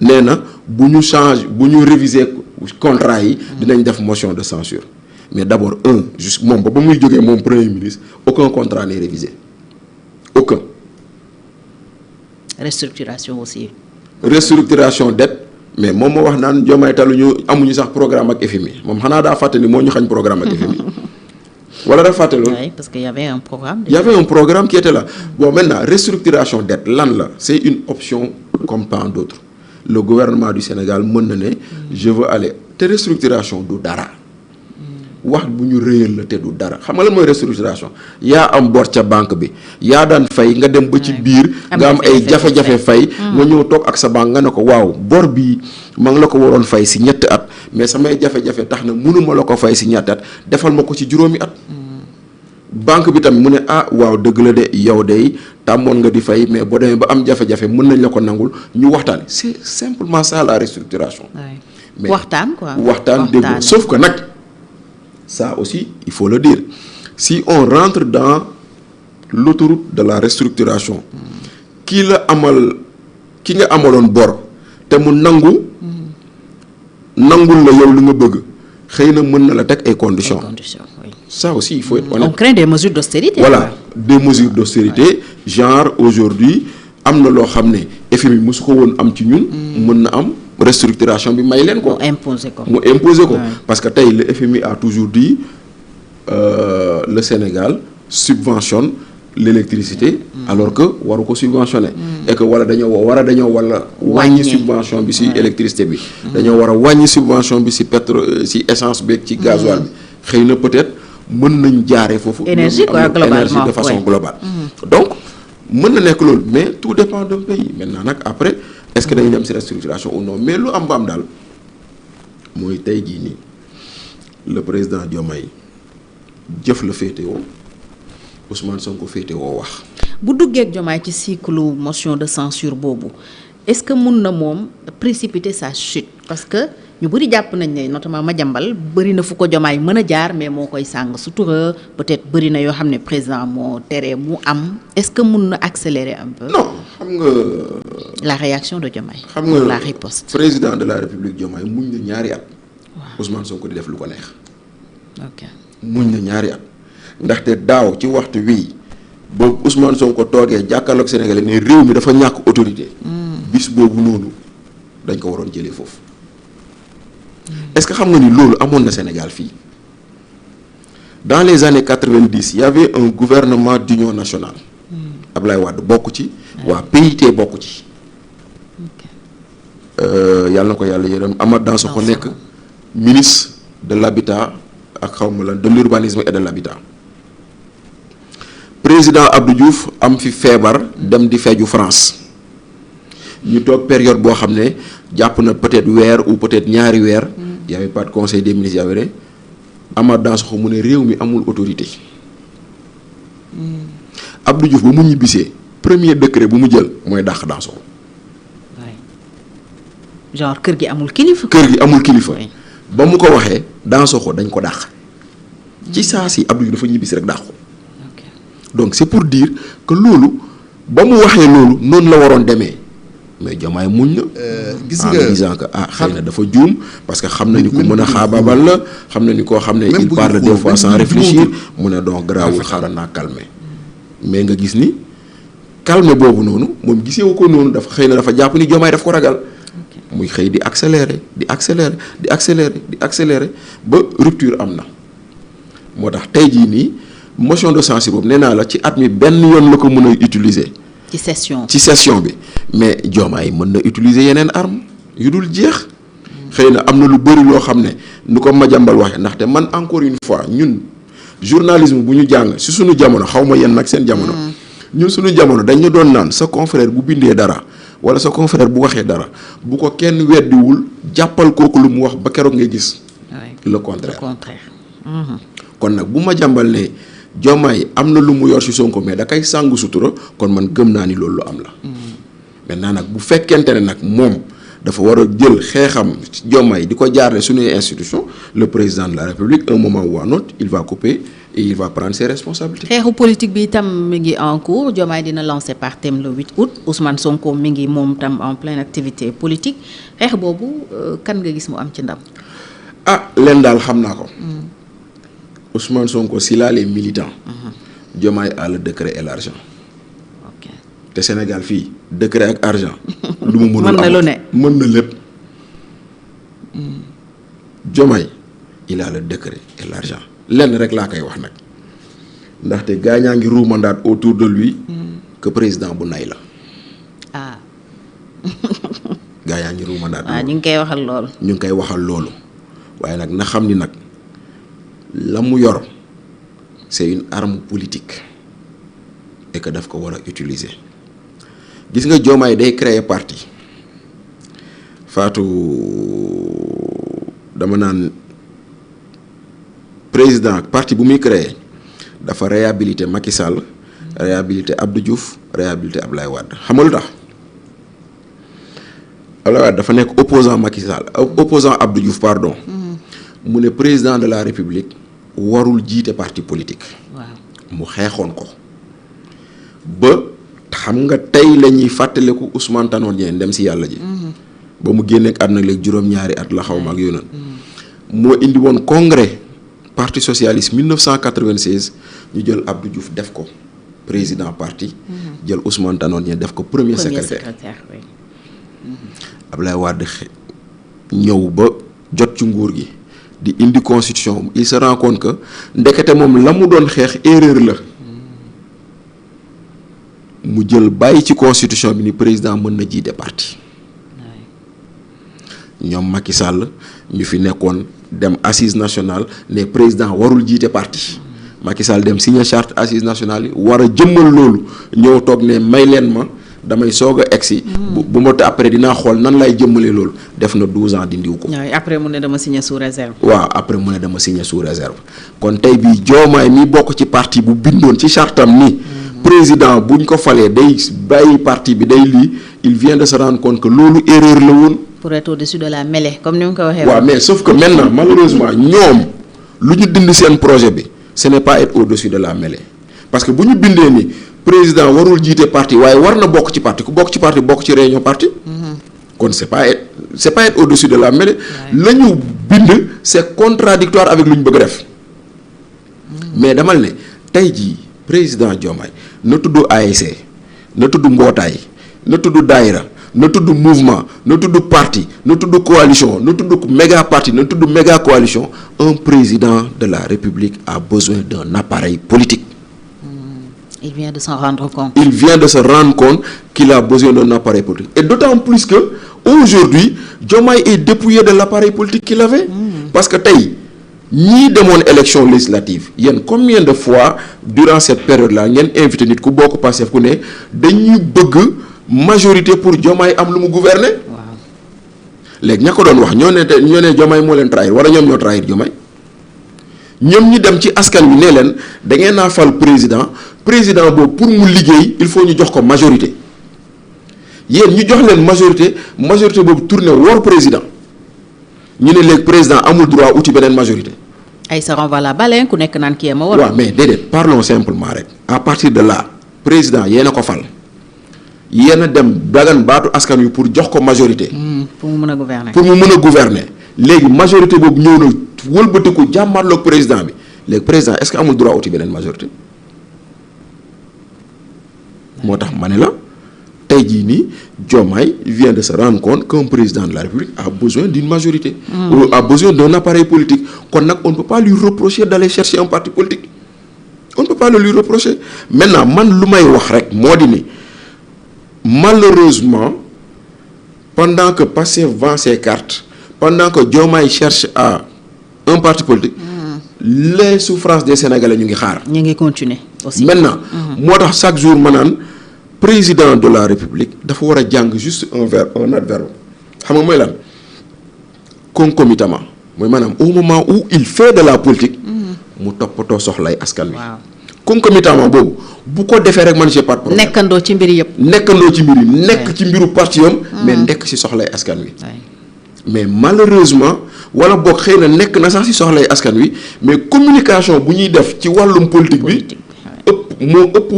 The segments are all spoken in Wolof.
nee na bu ñu réviser contrat yi dinañ def motion de censure mais d'abord juste moom ba muy jógee moom premier ministre aucun contrat n'est révisé aucun. restructuration dette mais moom moo wax naan Diomaye taluñu amuñu sax programme ak FMI moom xanaa daa fàtte ni moo ñu xañ programme ak FMI wala daa fàtte loolu. Oui, parce qu'il y avait un programme. Il y avait un programme qui était là. Bon, maintenant, restructuration dette, c'est une option comme tant d'autres. Le gouvernement du Sénégal mën na ne je veux aller te restructuration du dara. wax bu ñu réyal la te du dara xam nga lan mooy restructuration yaa am bor ca banque bi yaa daan fay nga dem ba ci biir nga am ay jafe-jafe fay nga ñëw toog ak sa banque nga ne ko waaw bor bi ma ngi la ko waroon fay si 7 at mais samay jafe-jafe tax na mënuma la ko fay si 7 at defal ma ko ci juróomi at banque bi tamit mu ne waaw dëgg la de yow de tàmmoon nga di fay mais boo demee ba am jafe-jafe mën nañ la ko nangul ñu waxtaan c'est simplement ça la restructuration mais waxtaan quoi waxtaan déggoo sauf que nag ça aussi il faut le dire si on rentre dans l'autoroute de la restructuration ki nga amaloon bor te mu nangul la yow li nga bëgg xëy na mën na la teg ay conditions ça aussi il faut être honnête. On craint des mesures d'austérité. Voilà, des mesures d'austérité genre aujourd'hui am na loo xam ne FMI mosu ko woon am ci ñun mën na am restructuration bi may leen ko mu imposer ko parce que tey le FMI a toujours dit le Sénégal subventionne l'électricité alors que waru ko subventionner et que dañoo wàññi subvention bi ci électricité bi dañoo war a wàññi subvention bi ci pétrole ci essence bi ci gasoil bi xëy na peut-être mën nañ jaaree foofu énergie de façon globale donc mën na nekk loolu mais tout dépend d'un pays maintenant nag après est-ce que dañuy dem ci restructuration ou non mais lu am ba am daal mooy tey jii nii le président Diomaye jëf la féetewoo Ousmane Sonko féetewoo wax. bu duggee ak Diomaye ci cycle motion de censure boobu est-ce que mun na moom précipiter sa chute parce que ñu bëri jàpp nañ ne notamment Madiambal bëri na fu ko Diomaye mën a jaar mais moo koy sàng sutura peut-être bëri na yoo xam ne président moo tere mu am est-ce que mun na accélérer un peu. non xam nga. la réaction de Diomaye. xam nga la riposte. président de la République Diomaye muñ na ñaari at. waaw Ousmane Sonko di def lu ko neex. ok muñ na ñaari at ndaxte daaw ci waxtu wii boobu Ousmane Sonko toogee jàkkaarloog Sénégalais ne réew mi dafa ñàkk autorité. bis boobu noonu dañ ko waroon jëlee foofu. est-ce que xam nga ni loolu amoon na Sénégal fii dans les années 90 il y avait un gouvernement d'union nationale. Ablaye Wade bokk ci. waa PIT bokk ci. yàlla na ko yàlla yërëm Amath Dansokho nekk ministre de l'habitat ak xawma lan de l'urbanisme et de l'habitat. président Abdou Diouf am fi feebar dem di feeju France ñu toog période boo xam ne jàpp na peut-être weer ou peut-être ñaari weer. y avait pas de conseil des ministres y avait Amath Dansokho mu ne réew mi amul autorité. Abdou Diouf ba mu ñibbisee premier décret bu mu jël mooy dàq Dansokho. genre kër gi amul kilifa. ba mu ko waxee Dansokho dañ ko dàq. ci saa si Abdou Diouf dafa ñibbisi rek dàq ko. donc c'est pour dire que loolu ba mu waxee loolu noonu la waroon demee mais Diomaye muñ na. gis nga en disant que xëy na dafa juum parce que xam na ni ku mën a xaabaabal la xam na ni koo xam ne il parle des fois sans réfléchir mu ne donc garaawul xaaral naa calmer mais nga gis ni calmer boobu noonu moom gisewu ko noonu dafa xëy na dafa jàpp ni Diomaye daf ko ragal. muy xëy di accélérer ba rupture am na moo tax tey jii nii motion de censure boobu nee naa la ci at mi benn yoon la ko mën a utiliser. ci session bi mais Diomaye mën na utiliser yeneen arme yu dul jeex. xëy na am na lu bëri loo xam ne nu ko Madiambal waxee ndaxte man encore une fois ñun journalisme bu ñu jàng si suñu jamono xaw ma yéen nag seen jamono. ñun suñu jamono dañu doon naan sa confrère bu bindee dara. wala sa confrère bu waxee dara bu ko kenn weddiwul jàppal kooku lu mu wax ba keroog ngay gis. le contraire. kon nag bu Madiambal ne Diomaye am na lu mu yor ci Sonko mais da kay sàngu sutura kon man gëm naa ni loolu lu am la. maintenant nag bu fekkente ne nag moom dafa war a jël xeexam Diomaye di ko jaarale suñuy institution le président de la République un moment ou un autre il va couper et il va prendre ses responsabilités. xeexu politique bi itam mi ngi en cours. Diomaye dina lancer partem le 8 août. Ousmane Sonko mi ngi moom tam en pleine activité politique xeex boobu kan nga gis mu am ci ndam. Leen daal xam naa ko. Ousmane Sonko s'il a les militants. Diomaye a le décret et l'argent. ok te Sénégal fii décret ak argent. lu mu mënul mën na lu ne mën na lépp. Diomaye il a le décret et l'argent lenn rek laa koy wax nag ndaxte gaañaa ngi ruumandaat autour de lui que président bu nay la. gaañaa ngi ruumandaat. ñu ngi koy waxal loolu. ñu ngi koy waxal loolu waaye nag na xam ni nag la mu yor c'est une arme politique et que daf ko war a utiliser gis nga Diomaye day créer parti Fatou dama naan président parti bu muy créer dafa réhabiliter Macky Sall réhabiliter Abdou Diouf réhabiliter Ablaye Wade xam nga lu tax Ablaye Wade dafa nekk opposant Macky Sall opposant Abdou Diouf pardon mu ne président de la République warul jiite parti politique. waaw mu xeexoon ko ba xam nga tey la ñuy fàttaliku Ousmane Tanor Dieng dem si yàlla ji. ba mu génneeg àdduna léegi juróom-ñaari at la xaw ma ak yoonan moo indi woon congrès parti socialiste 1996 ñu jël Abdou Diouf def ko président parti. jël Ousmane Tanor Dieng def ko premier secrétaire oui. Ablaye Wade ñëw ba jot ci nguur gi di indi constitution il se rend compte que ndekete moom la mu doon xeex erreur la mu jël bàyyi ci constitution bi ni président mën na jiite parti ñoom Macky Sall ñu fi nekkoon dem assise nationale ne président warul jiite parti Macky Sall dem signer charte assise nationale yi war a jëmmal loolu ñëw toog ne may leen ma damay soog a egsi bu ma après dinaa xool nan lay jëmmalee loolu def na 12 ans dindiw ko. après mu ne dama signer sous réserve. waaw après mu ne dama signer sous réserve kon tey bii Diomaye mi bokk ci parti bu bindoon ci chartam ni président buñ ko falee day bàyyi parti bi day lii il vient de se rendre compte que loolu erreur la woon. pour être au-dessus de la mêlée comme ni mu ko waxee. waaw mais sauf que maintenant malheureusement ñoom lu ñu dindi seen projet bi ce n'est pas être au-dessus de la mêlée parce que bu ñu bindee ni président warul jiite parti waaye war na bokk ci parti ku bokk ci parti bokk ci réunion parti. kon c'est pas être au-dessus de la mêlée. la ñu bind c'est contradictoire avec lu ñu bëgg def. mais damal ne tey jii président Diomaye na tudd ASC na tudd mbootaay na tudd daayira na tudd mouvement na tudd parti na tudd coalition na tudd méga parti na tudd méga coalition un président de la République a besoin d'un appareil politique. Il vient de s'en rendre compte. Il vient de se rendre compte qu'il a besoin d'un appareil politique. Et d'autant plus que aujourd'hui Diomaye est dépouillé de l'appareil politique qu'il avait. Parce que tey ñii demoon élection législative yéen combien de fois durant cette période-là ngeen invité nit ku bokk Pastef ku ne dañuy bëgg majorité pour Diomaye am lu mu gouverner. waaw léegi ña ko doon wax ñoo ne Diomaye moo leen trahir wala ñoom ñoo trahir Diomaye ñoom ñi dem ci askan wi ne leen da ngeen naa fal président boobu pour mu liggéey il faut ñu jox ko majorité yéen ñu jox leen majorité boobu tourné wor président ñu ne léegi président amul droit uti beneen majorité. ay sa renvoie la balle ku nekk naan kii ma war. waaw mais déedéet parlons simplement rek à partir de là président yéen a ko fal yéen a dem dagan baatu askan wi pour jox ko majorité. pour mu mën a gouverner. pour mu mën a gouverner léegi majorité boobu ñëw na wëlbatiku jàmmarloog président bi léegi président est-ce que amul droit uti beneen majorité. moo tax ma ne la tey jii nii Diomaye vient de se rendre compte qu'un président de la République a besoin d'une majorité. Ou a besoin d'un appareil politique kon nag on ne peut pas lui reprocher d'aller chercher un parti politique on ne peut pas le lui reprocher maintenant man lu may wax rek moo di ni malheureusement pendant que Pastef vend ses cartes pendant que Diomaye cherche à un parti politique les souffrances des Sénégalais ñu ngi xaar. ñu ngi continuer aussi. maintenant moo tax chaque jour ma naan président de la République dafa war a jàng juste un adverbe xam nga mooy lan concomitamment mooy maanaam au moment où il fait de la politique mu toppatoo soxlay askan wi. waaw concomitamment boobu bu ko defee rek man j'ai pas de problème. nekkandoo ci mbir yëpp. nekkandoo ci mbir yi nekk ci mbiru parti yam mais nekk ci soxlay askan wi. mais malheureusement wala boog xëy na nekk na sax ci soxlay askan wi mais communication bu ñuy def ci wàllum politique bi moo ëpp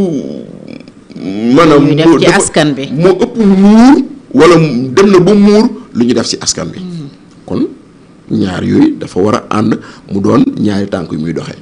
maanaam moo ci askan bi moo ëpp muur wala dem na ba muur lu ñu def ci askan bi kon ñaar yooyu dafa war a ànd mu doon ñaari tànk yu muy doxee